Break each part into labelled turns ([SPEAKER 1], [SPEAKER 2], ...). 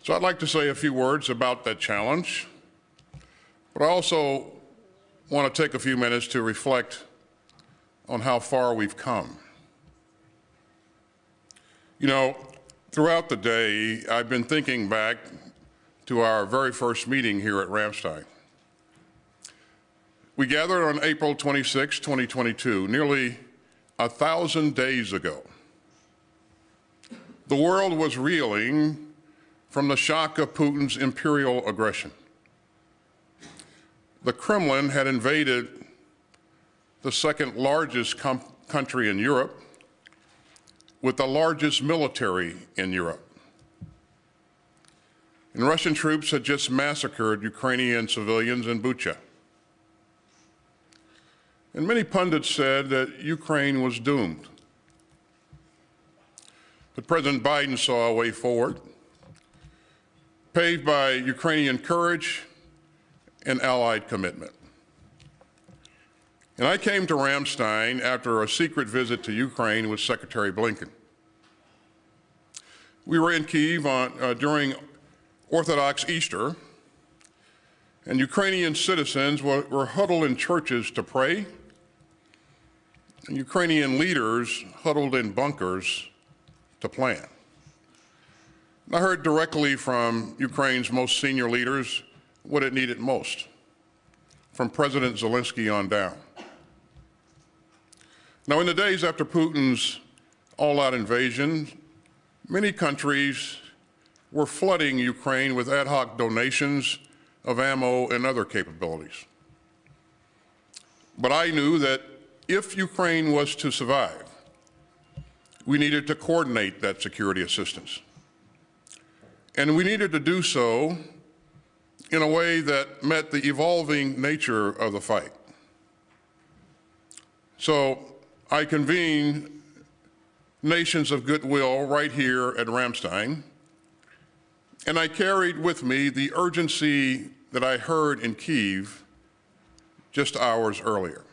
[SPEAKER 1] So I'd like to say a few words about that challenge, but I also want to take a few minutes to reflect on how far we've come. You know, throughout the day, I've been thinking back to our very first meeting here at Ramstein. We gathered on April 26, 2022, nearly 1,000 days ago. The world was reeling from the shock of Putin's imperial aggression. The Kremlin had invaded the second largest country in Europe, with the largest military in Europe. And Russian troops had just massacred Ukrainian civilians in Bucha. And many pundits said that Ukraine was doomed. But President Biden saw a way forward, paved by Ukrainian courage and allied commitment. And I came to Ramstein after a secret visit to Ukraine with Secretary Blinken. We were in Kyiv during Orthodox Easter, and Ukrainian citizens were huddled in churches to pray, and Ukrainian leaders huddled in bunkers to plan. I heard directly from Ukraine's most senior leaders what it needed most, from President Zelensky on down. Now, in the days after Putin's all-out invasion, many countries were flooding Ukraine with ad hoc donations of ammo and other capabilities. But I knew that if Ukraine was to survive, we needed to coordinate that security assistance. And we needed to do so in a way that met the evolving nature of the fight. So I convened nations of goodwill right here at Ramstein, and I carried with me the urgency that I heard in Kyiv just hours earlier.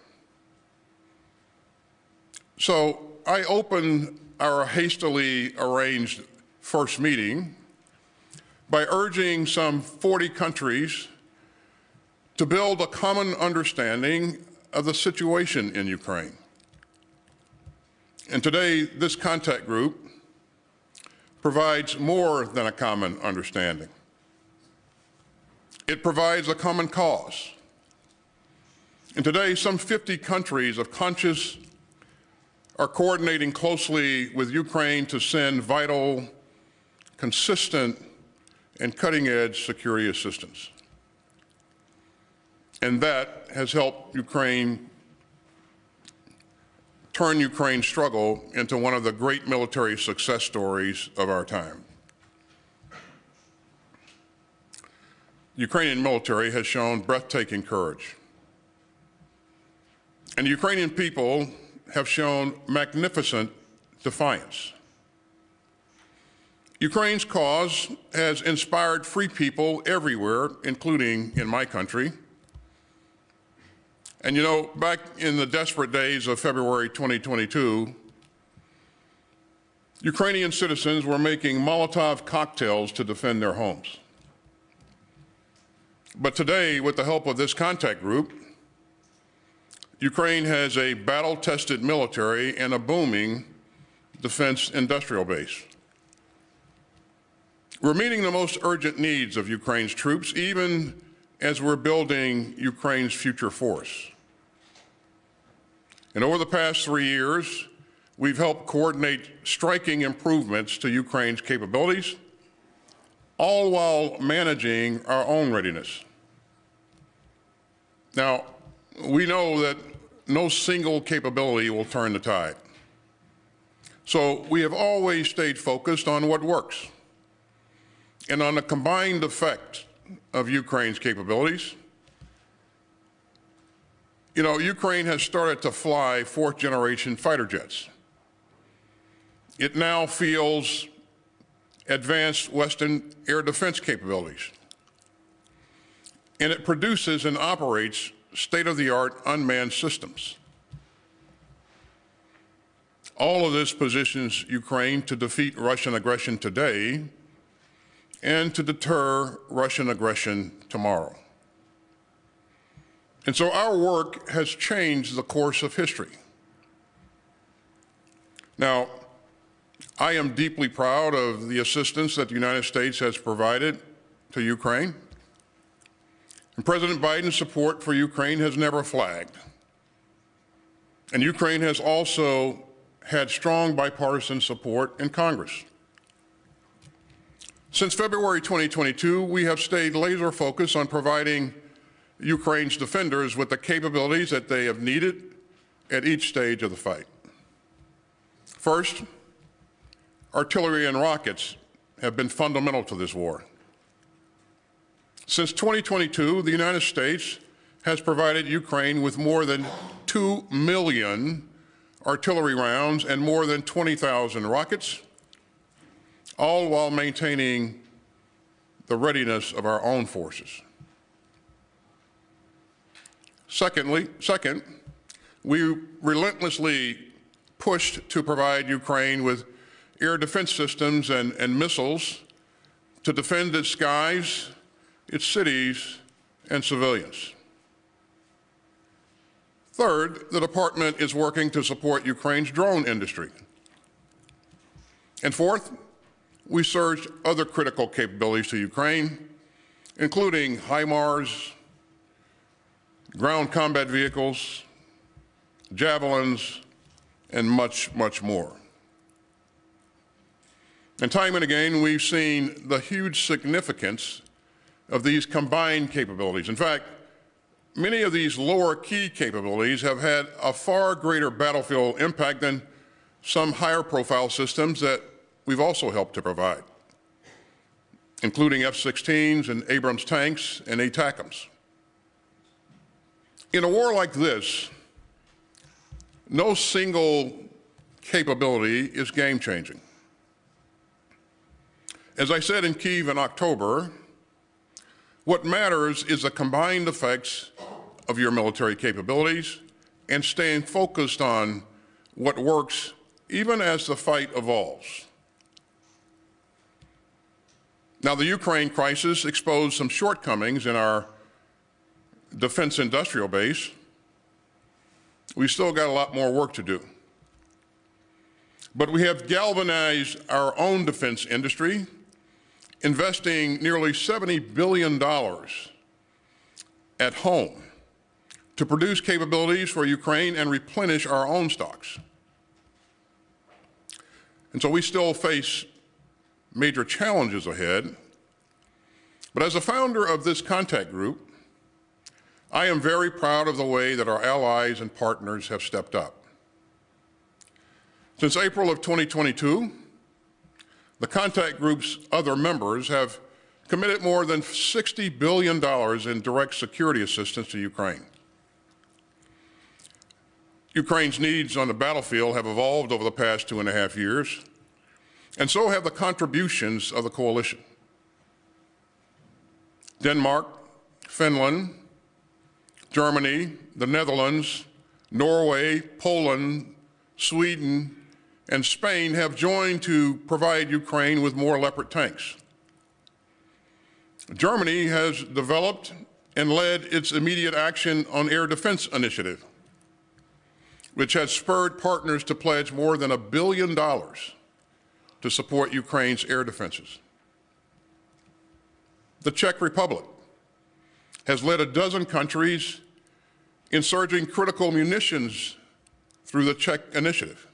[SPEAKER 1] So I opened our hastily arranged first meeting by urging some 40 countries to build a common understanding of the situation in Ukraine. And today, this contact group provides more than a common understanding. It provides a common cause. And today, some 50 countries of conscience are coordinating closely with Ukraine to send vital, consistent, and cutting-edge security assistance. And that has helped turn Ukraine's struggle into one of the great military success stories of our time. The Ukrainian military has shown breathtaking courage. And the Ukrainian people have shown magnificent defiance. Ukraine's cause has inspired free people everywhere, including in my country. And you know, back in the desperate days of February 2022, Ukrainian citizens were making Molotov cocktails to defend their homes. But today, with the help of this contact group, Ukraine has a battle-tested military and a booming defense industrial base. We're meeting the most urgent needs of Ukraine's troops, even as we're building Ukraine's future force. And over the past 3 years, we've helped coordinate striking improvements to Ukraine's capabilities, all while managing our own readiness. Now, we know that no single capability will turn the tide. So we have always stayed focused on what works and on the combined effect of Ukraine's capabilities. You know, Ukraine has started to fly fourth-generation fighter jets. It now fields advanced Western air defense capabilities. And it produces and operates state-of-the-art unmanned systems. All of this positions Ukraine to defeat Russian aggression today and to deter Russian aggression tomorrow. And so our work has changed the course of history. Now, I am deeply proud of the assistance that the United States has provided to Ukraine. And President Biden's support for Ukraine has never flagged. And Ukraine has also had strong bipartisan support in Congress. Since February 2022, we have stayed laser focused on providing Ukraine's defenders with the capabilities that they have needed at each stage of the fight. First, artillery and rockets have been fundamental to this war. Since 2022, the United States has provided Ukraine with more than 2 million artillery rounds and more than 20,000 rockets, all while maintaining the readiness of our own forces. Second, we relentlessly pushed to provide Ukraine with air defense systems and missiles to defend its skies, its cities, and civilians. Third, the department is working to support Ukraine's drone industry. And fourth, we surged other critical capabilities to Ukraine, including HIMARS, ground combat vehicles, javelins, and much, much more. And time and again, we've seen the huge significance of these combined capabilities. In fact, many of these lower key capabilities have had a far greater battlefield impact than some higher profile systems that we've also helped to provide, including F-16s and Abrams tanks and ATACMS. In a war like this, no single capability is game-changing. As I said in Kyiv in October, what matters is the combined effects of your military capabilities and staying focused on what works even as the fight evolves. Now, the Ukraine crisis exposed some shortcomings in our defense industrial base. We still got a lot more work to do. But we have galvanized our own defense industry, investing nearly $70 billion at home to produce capabilities for Ukraine and replenish our own stocks. And so we still face major challenges ahead. But as a founder of this contact group, I am very proud of the way that our allies and partners have stepped up. Since April of 2022, the contact group's other members have committed more than $60 billion in direct security assistance to Ukraine. Ukraine's needs on the battlefield have evolved over the past 2.5 years, and so have the contributions of the coalition. Denmark, Finland, Germany, the Netherlands, Norway, Poland, Sweden, and Spain have joined to provide Ukraine with more Leopard tanks. Germany has developed and led its immediate action on air defense initiative, which has spurred partners to pledge more than $1 billion to support Ukraine's air defenses. The Czech Republic has led a dozen countries in surging critical munitions through the Czech Initiative,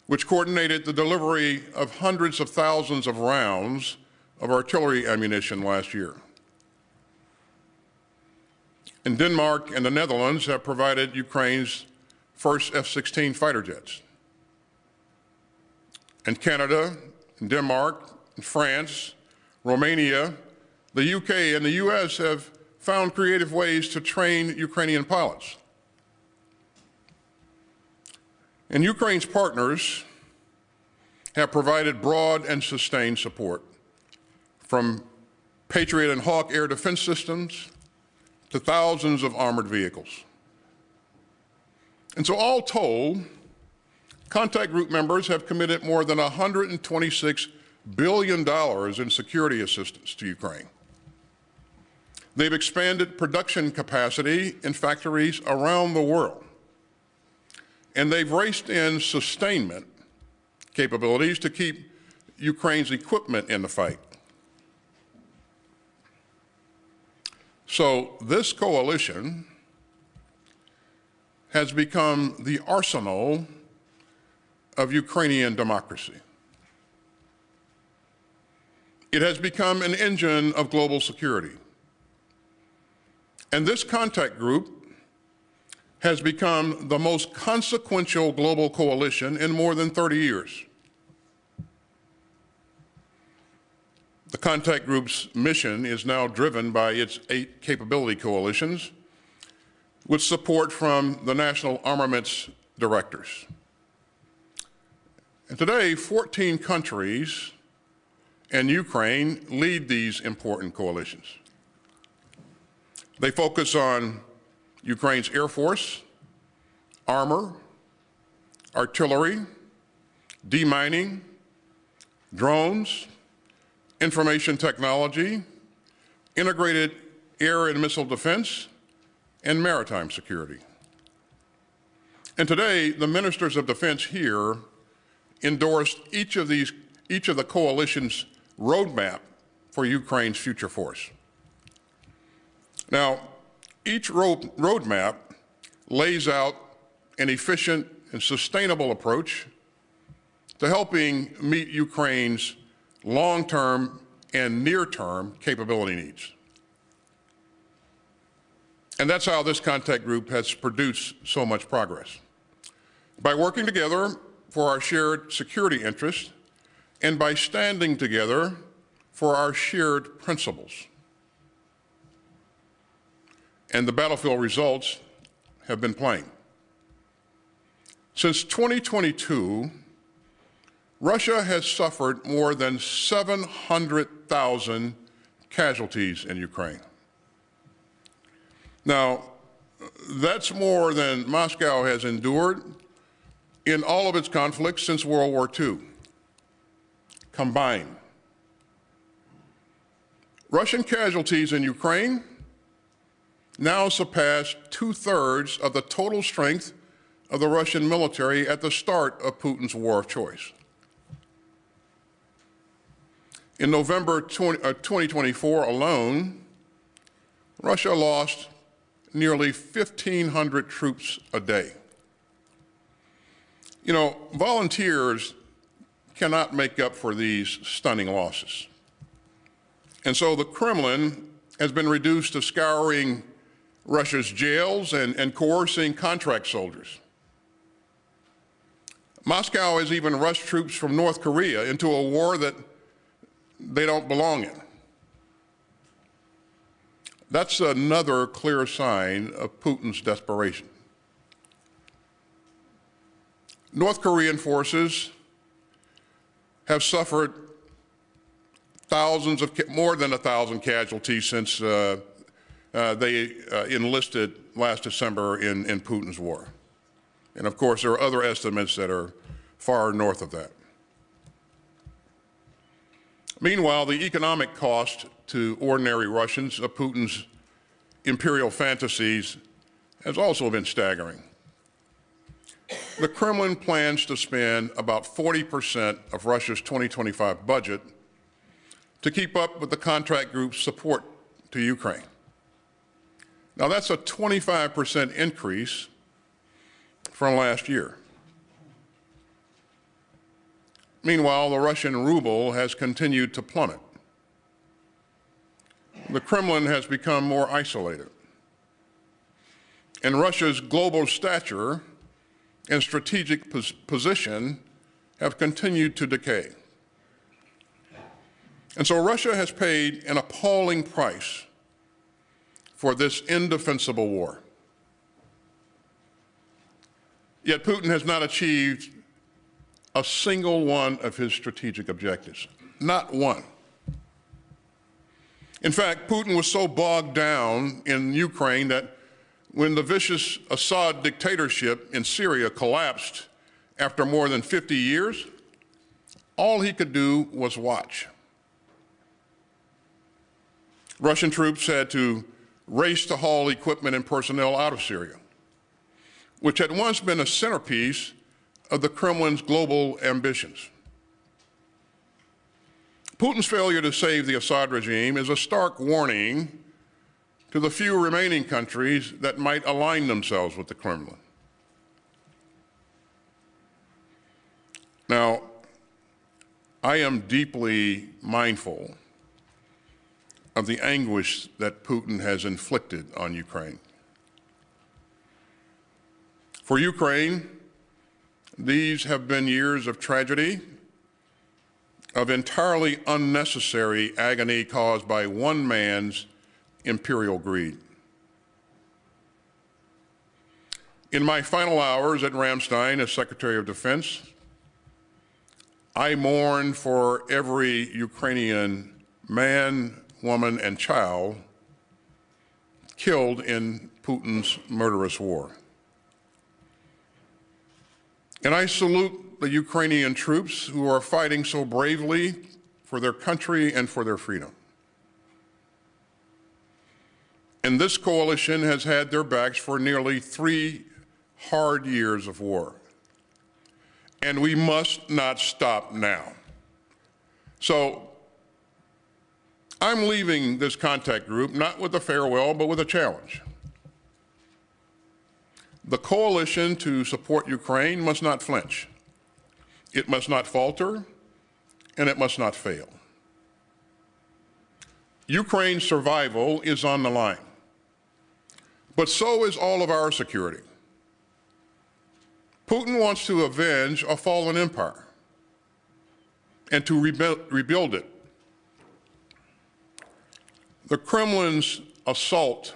[SPEAKER 1] which coordinated the delivery of hundreds of thousands of rounds of artillery ammunition last year. And Denmark and the Netherlands have provided Ukraine's first F-16 fighter jets. And Canada, and Denmark, and France, Romania, the UK, and the US have found creative ways to train Ukrainian pilots. And Ukraine's partners have provided broad and sustained support, from Patriot and Hawk air defense systems to thousands of armored vehicles. And so all told, contact group members have committed more than $126 billion in security assistance to Ukraine. They've expanded production capacity in factories around the world. And they've raced in sustainment capabilities to keep Ukraine's equipment in the fight. So this coalition has become the arsenal of Ukrainian democracy. It has become an engine of global security. And this contact group has become the most consequential global coalition in more than 30 years. The contact group's mission is now driven by its 8 capability coalitions with support from the national armaments directors. And today, 14 countries and Ukraine lead these important coalitions. They focus on Ukraine's Air Force, armor, artillery, demining, drones, information technology, integrated air and missile defense, and maritime security. And today, the ministers of defense here endorsed each of the coalition's roadmap for Ukraine's future force. Now, each roadmap lays out an efficient and sustainable approach to helping meet Ukraine's long-term and near-term capability needs. And that's how this contact group has produced so much progress. By working together for our shared security interests and by standing together for our shared principles. And the battlefield results have been plain. Since 2022, Russia has suffered more than 700,000 casualties in Ukraine. Now, that's more than Moscow has endured in all of its conflicts since World War II, combined. Russian casualties in Ukraine now surpass 2/3 of the total strength of the Russian military at the start of Putin's war of choice. In November 2024 alone, Russia lost nearly 1,500 troops a day. You know, volunteers cannot make up for these stunning losses. And so the Kremlin has been reduced to scouring Russia's jails and coercing contract soldiers. Moscow has even rushed troops from North Korea into a war that they don't belong in. That's another clear sign of Putin's desperation. North Korean forces have suffered more than 1,000 casualties since they enlisted last December in Putin's war. And of course, there are other estimates that are far north of that. Meanwhile, the economic cost to ordinary Russians of Putin's imperial fantasies has also been staggering. The Kremlin plans to spend about 40% of Russia's 2025 budget to keep up with the contract group's support to Ukraine. Now, that's a 25% increase from last year. Meanwhile, the Russian ruble has continued to plummet. The Kremlin has become more isolated. And Russia's global stature and strategic position have continued to decay. And so Russia has paid an appalling price for this indefensible war. Yet Putin has not achieved a single one of his strategic objectives, not one. In fact, Putin was so bogged down in Ukraine that when the vicious Assad dictatorship in Syria collapsed after more than 50 years, all he could do was watch. Russian troops had to race to haul equipment and personnel out of Syria, which had once been a centerpiece of the Kremlin's global ambitions. Putin's failure to save the Assad regime is a stark warning to the few remaining countries that might align themselves with the Kremlin. Now, I am deeply mindful of the anguish that Putin has inflicted on Ukraine. For Ukraine, these have been years of tragedy, of entirely unnecessary agony caused by one man's imperial greed. In my final hours at Ramstein as Secretary of Defense, I mourn for every Ukrainian man, woman, and child killed in Putin's murderous war. And I salute the Ukrainian troops who are fighting so bravely for their country and for their freedom. And this coalition has had their backs for nearly 3 hard years of war. And we must not stop now. So I'm leaving this contact group not with a farewell, but with a challenge. The coalition to support Ukraine must not flinch. It must not falter, and it must not fail. Ukraine's survival is on the line, but so is all of our security. Putin wants to avenge a fallen empire and to rebuild it. The Kremlin's assault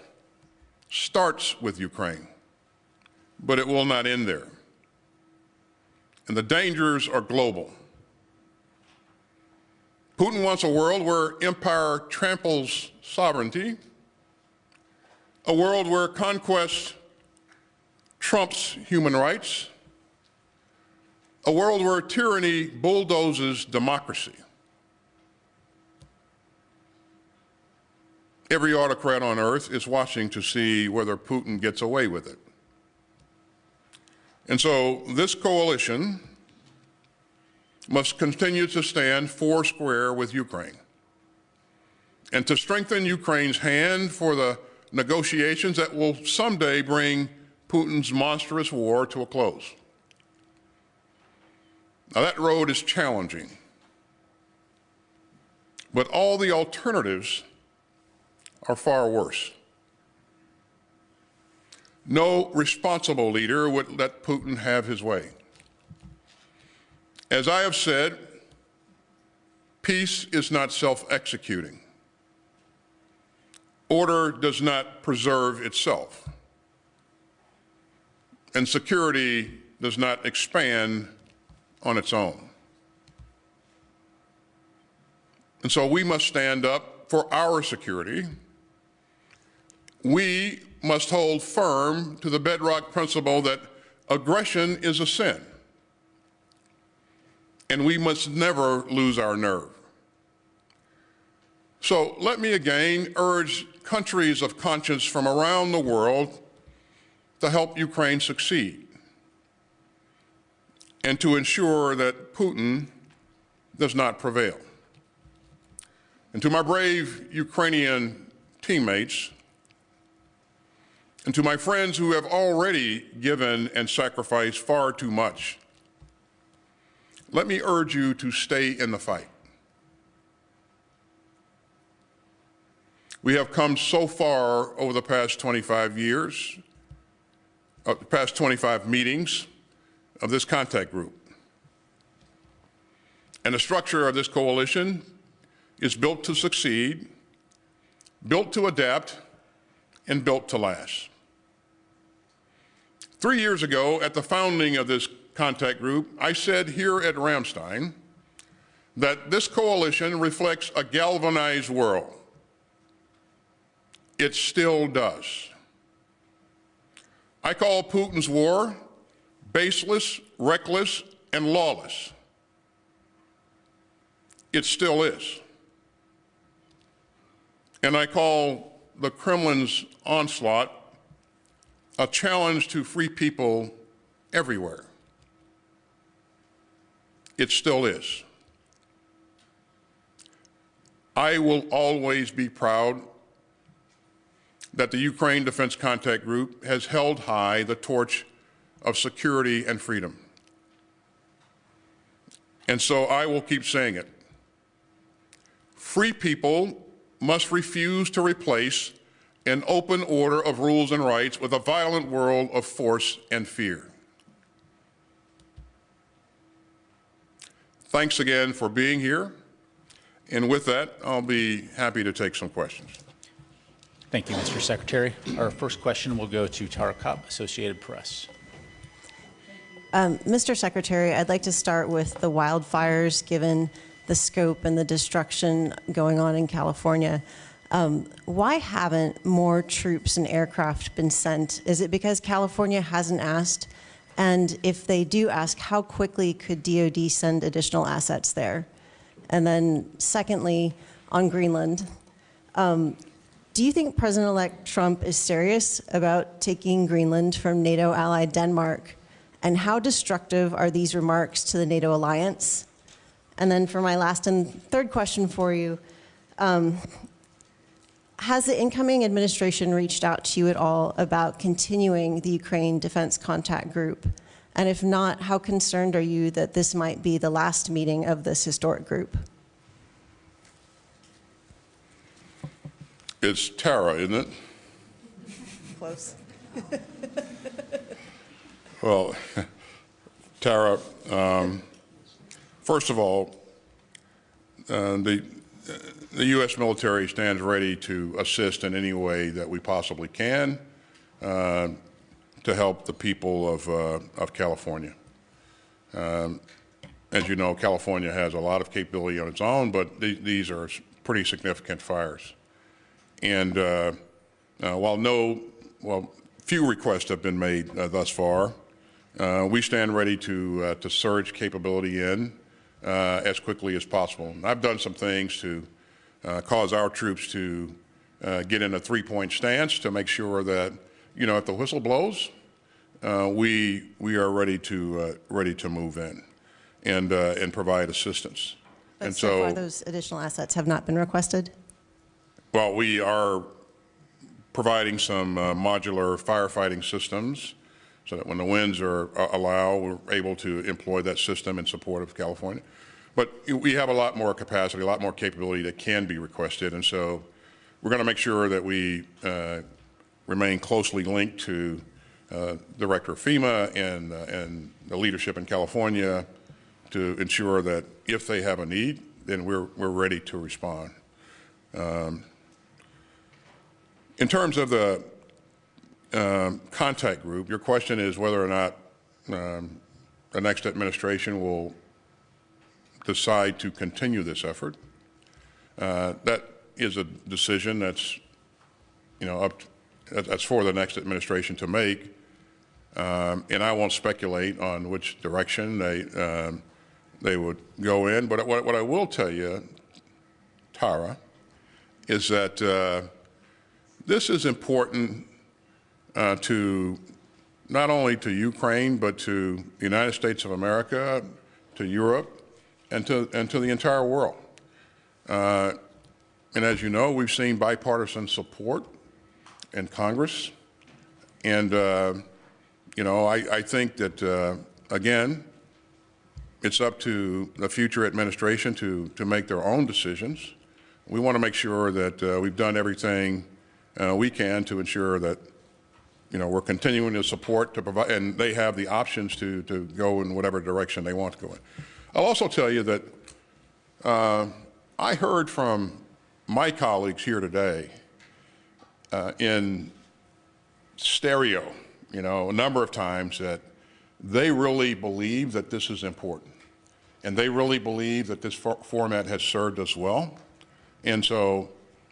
[SPEAKER 1] starts with Ukraine, but it will not end there. And the dangers are global. Putin wants a world where empire tramples sovereignty, a world where conquest trumps human rights, a world where tyranny bulldozes democracy. Every autocrat on earth is watching to see whether Putin gets away with it. And so this coalition must continue to stand foursquare with Ukraine and to strengthen Ukraine's hand for the negotiations that will someday bring Putin's monstrous war to a close. Now that road is challenging, but all the alternatives are far worse. No responsible leader would let Putin have his way. As I have said, peace is not self-executing. Order does not preserve itself. And security does not expand on its own. And so we must stand up for our security. We must hold firm to the bedrock principle that aggression is a sin, and we must never lose our nerve. So let me again urge countries of conscience from around the world to help Ukraine succeed and to ensure that Putin does not prevail. And to my brave Ukrainian teammates, and to my friends who have already given and sacrificed far too much, let me urge you to stay in the fight. We have come so far over the past 25 years, past 25 meetings of this contact group. And the structure of this coalition is built to succeed, built to adapt, and built to last. 3 years ago, at the founding of this contact group, I said here at Ramstein that this coalition reflects a galvanized world. It still does. I call Putin's war baseless, reckless, and lawless. it still is. And I call the Kremlin's onslaught a challenge to free people everywhere. It still is. I will always be proud that the Ukraine Defense Contact Group has held high the torch of security and freedom. And so I will keep saying it. Free people must refuse to replace an open order of rules and rights with a violent world of force and fear. Thanks again for being here. And with that, I'll be happy to take some questions.
[SPEAKER 2] Thank you, Mr. Secretary. Our first question will go to Tara Kopp, Associated Press.
[SPEAKER 3] Mr. Secretary, I'd like to start with the wildfires, given the scope and the destruction going on in California. Why haven't more troops and aircraft been sent? Is it because California hasn't asked? And if they do ask, how quickly could DoD send additional assets there? And then secondly, on Greenland, do you think President-elect Trump is serious about taking Greenland from NATO ally Denmark? And how destructive are these remarks to the NATO alliance? And then for my last and third question for you, has the incoming administration reached out to you at all about continuing the Ukraine Defense Contact Group? And if not, how concerned are you that this might be the last meeting of this historic group?
[SPEAKER 1] It's Tara, isn't it?
[SPEAKER 3] Close.
[SPEAKER 1] Well, Tara, first of all, the U.S. military stands ready to assist in any way that we possibly can to help the people of California. As you know, California has a lot of capability on its own, but these are pretty significant fires. And while few requests have been made thus far, we stand ready to surge capability in as quickly as possible. And I've done some things to cause our troops to get in a three-point stance to make sure that, you know, if the whistle blows, we are ready to move in and provide assistance.
[SPEAKER 3] But
[SPEAKER 1] and
[SPEAKER 3] so far, those additional assets have not been requested?
[SPEAKER 1] Well, we are providing some modular firefighting systems so that when the winds allow, we're able to employ that system in support of California. But we have a lot more capacity, a lot more capability that can be requested, and so we're going to make sure that we remain closely linked to Director of FEMA and the leadership in California to ensure that if they have a need, then we're ready to respond. In terms of the contact group, your question is whether or not the next administration will decide to continue this effort. That is a decision that's, you know, that's for the next administration to make, and I won't speculate on which direction they would go in. But what I will tell you, Tara, is that this is important to not only to Ukraine, but to the United States of America, to Europe, and to the entire world. And as you know, we've seen bipartisan support in Congress. And, you know, I think that, again, it's up to the future administration to make their own decisions. We want to make sure that we've done everything we can to ensure that, you know, we're continuing to support to provide, and they have the options to go in whatever direction they want to go in. I'll also tell you that I heard from my colleagues here today in stereo, you know, a number of times that they really believe that this is important, and they really believe that this format has served us well. And so,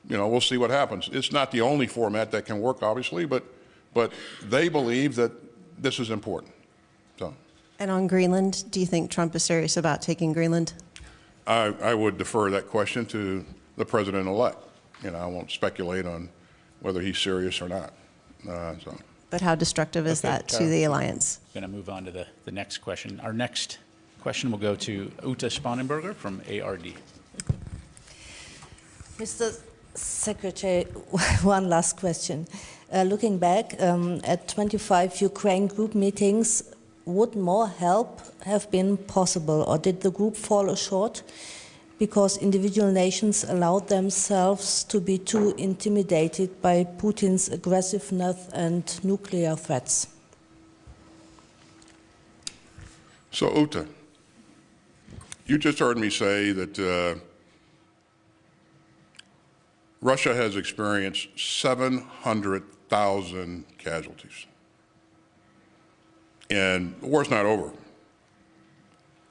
[SPEAKER 1] you know, we'll see what happens. It's not the only format that can work, obviously, but they believe that this is important. So.
[SPEAKER 3] And on Greenland, do you think Trump is serious about taking Greenland?
[SPEAKER 1] I would defer that question to the president-elect. I won't speculate on whether he's serious or not.
[SPEAKER 3] But how destructive is that to the alliance?
[SPEAKER 2] Going to move on to the next question. Our next question will go to Uta Spangenberger from ARD.
[SPEAKER 4] Mr. Secretary, one last question. Looking back at 25 Ukraine group meetings, would more help have been possible, or did the group fall short because individual nations allowed themselves to be too intimidated by Putin's aggressiveness and nuclear threats?
[SPEAKER 1] So, Uta, you just heard me say that Russia has experienced 700,000 casualties. And the war's not over.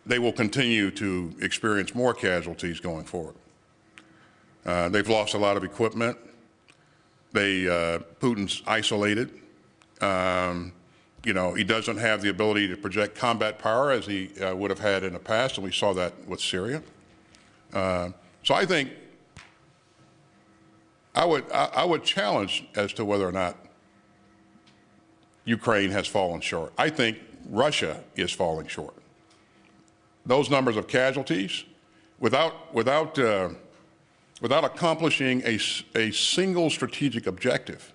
[SPEAKER 1] They will continue to experience more casualties going forward. They've lost a lot of equipment. Putin's isolated. He doesn't have the ability to project combat power as he would have had in the past, and we saw that with Syria. So I think I would challenge as to whether or not Ukraine has fallen short. I think Russia is falling short. Those numbers of casualties, without accomplishing a single strategic objective,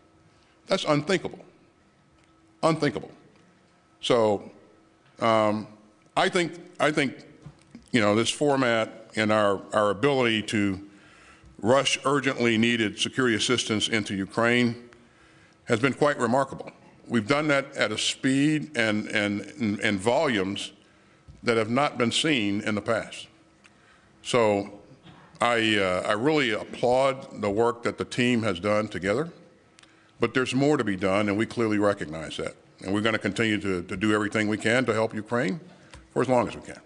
[SPEAKER 1] that's unthinkable. Unthinkable. So I think this format and our ability to rush urgently needed security assistance into Ukraine has been quite remarkable. We've done that at a speed and volumes that have not been seen in the past. So I really applaud the work that the team has done together, but there's more to be done, and we clearly recognize that. And we're going to continue to do everything we can to help Ukraine for as long as we can.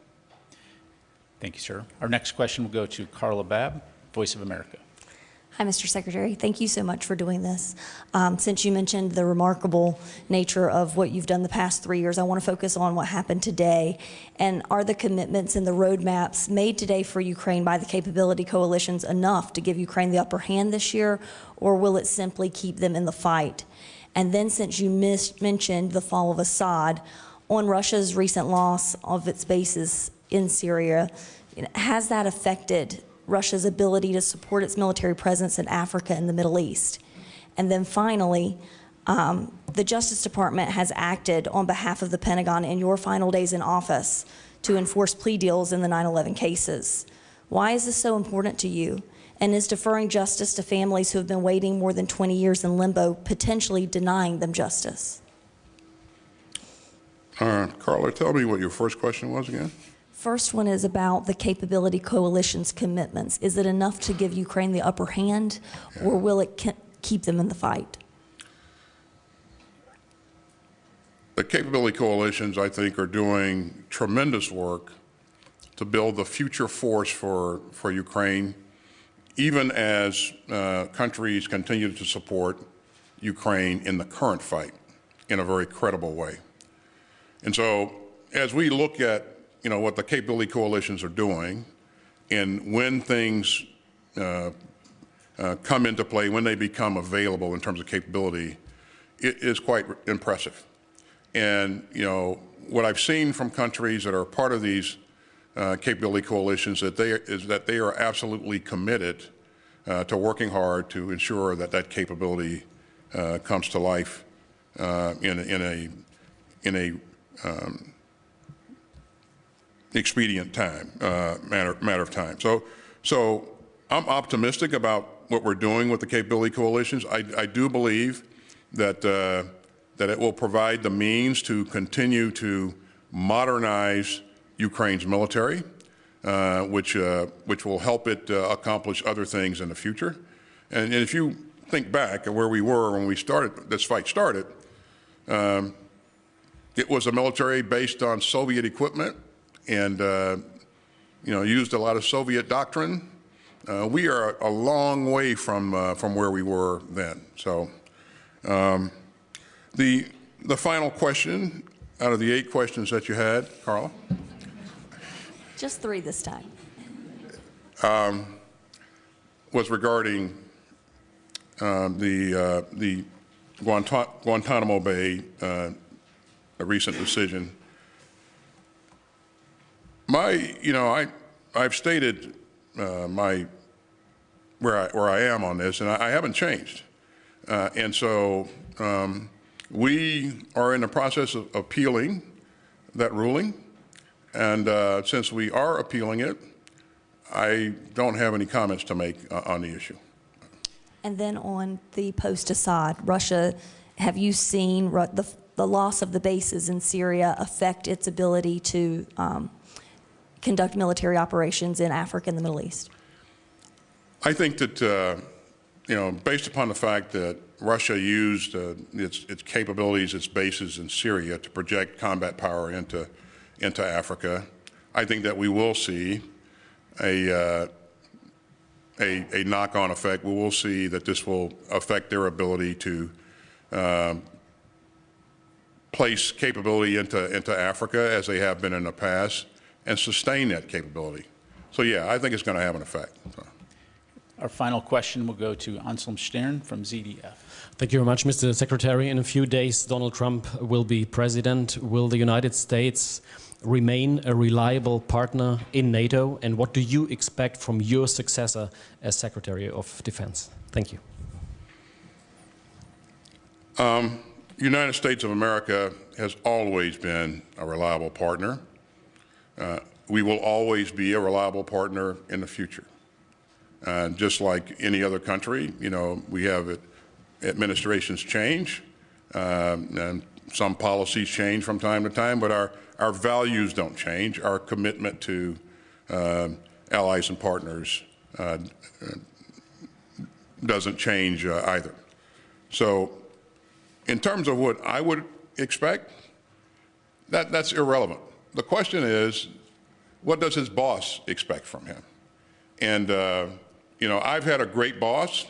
[SPEAKER 2] Thank you, sir. Our next question will go to Carla Babb, Voice of America.
[SPEAKER 5] Hi, Mr. Secretary. Thank you so much for doing this. Since you mentioned the remarkable nature of what you've done the past 3 years, I want to focus on what happened today. And are the commitments and the roadmaps made today for Ukraine by the capability coalitions enough to give Ukraine the upper hand this year, or will it simply keep them in the fight? And then, since you mentioned the fall of Assad, on Russia's recent loss of its bases in Syria, has that affected Russia's ability to support its military presence in Africa and the Middle East? And then finally, the Justice Department has acted on behalf of the Pentagon in your final days in office to enforce plea deals in the 9/11 cases. Why is this so important to you? And is deferring justice to families who have been waiting more than 20 years in limbo potentially denying them justice?
[SPEAKER 1] Carla, tell me what your first question was again.
[SPEAKER 5] First one is about the capability coalition's commitments. Is it enough to give Ukraine the upper hand, or will it keep them in the fight?
[SPEAKER 1] The capability coalitions, I think, are doing tremendous work to build the future force for Ukraine, even as countries continue to support Ukraine in the current fight in a very credible way. And so as we look at what the capability coalitions are doing, and when things come into play, when they become available in terms of capability, it is quite impressive. And what I've seen from countries that are part of these capability coalitions is that they are absolutely committed to working hard to ensure that that capability comes to life in a expedient time, matter of time. So I'm optimistic about what we're doing with the capability coalitions. I do believe that it will provide the means to continue to modernize Ukraine's military, which will help it accomplish other things in the future. And if you think back at where we were when this fight started, it was a military based on Soviet equipment and used a lot of Soviet doctrine. We are a long way from where we were then. So the final question out of the 8 questions that you had, Carla?
[SPEAKER 5] Just 3 this time.
[SPEAKER 1] was regarding the Guantanamo Bay, a recent decision. I've stated where I am on this, and I haven't changed. And so we are in the process of appealing that ruling, and since we are appealing it, I don't have any comments to make on the issue.
[SPEAKER 5] And then on the post-Assad, Russia, have you seen the loss of the bases in Syria affect its ability to conduct military operations in Africa and the Middle East?
[SPEAKER 1] I think that, based upon the fact that Russia used its capabilities, its bases in Syria to project combat power into Africa, I think that we will see a knock-on effect. We will see that this will affect their ability to place capability into Africa as they have been in the past and sustain that capability. So yeah, I think it's going to have an effect. So.
[SPEAKER 2] Our final question will go to Anselm Stern from ZDF.
[SPEAKER 6] Thank you very much, Mr. Secretary. In a few days, Donald Trump will be president. Will the United States remain a reliable partner in NATO? And what do you expect from your successor as Secretary of Defense? Thank you.
[SPEAKER 1] United States of America has always been a reliable partner. We will always be a reliable partner in the future. Just like any other country, we have administrations change, and some policies change from time to time, but our values don't change. Our commitment to allies and partners doesn't change either. So in terms of what I would expect, that's irrelevant. The question is, what does his boss expect from him? And, I've had a great boss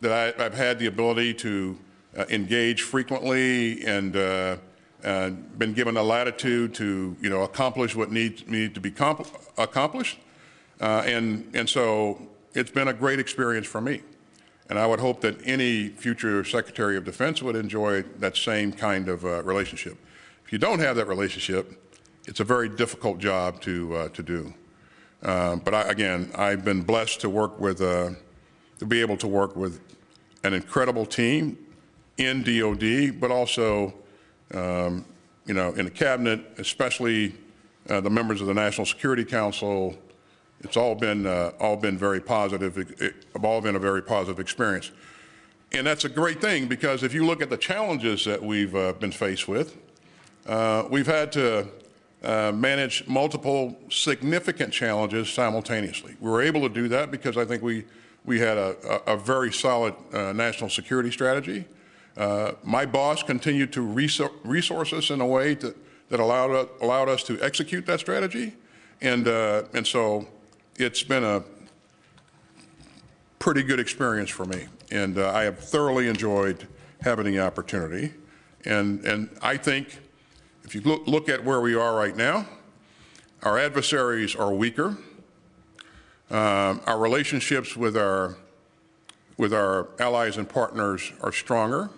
[SPEAKER 1] that I've had the ability to engage frequently and been given the latitude to, accomplish what needs to be accomplished. And so it's been a great experience for me. And I would hope that any future Secretary of Defense would enjoy that same kind of relationship. If you don't have that relationship, it's a very difficult job to do. But again, I've been blessed to work with, to be able to work with an incredible team in DOD, but also, in the cabinet, especially the members of the National Security Council. It's all been very positive. It's all been a very positive experience. And that's a great thing, because if you look at the challenges that we've been faced with, we've had to manage multiple significant challenges simultaneously. We were able to do that because I think we had a very solid national security strategy. My boss continued to resource us in a way that allowed us to execute that strategy, and so it's been a pretty good experience for me, and I have thoroughly enjoyed having the opportunity. And I think if you look at where we are right now, our adversaries are weaker. Our relationships with our allies and partners are stronger.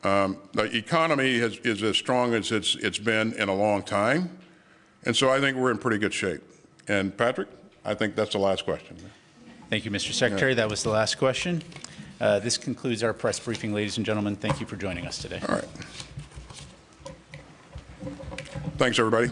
[SPEAKER 1] The economy is as strong as it's been in a long time. And so I think we're in pretty good shape. And Patrick, I think that's the last question.
[SPEAKER 2] Thank you, Mr. Secretary. That was the last question. This concludes our press briefing, ladies and gentlemen. Thank you for joining us today.
[SPEAKER 1] All right. Thanks, everybody.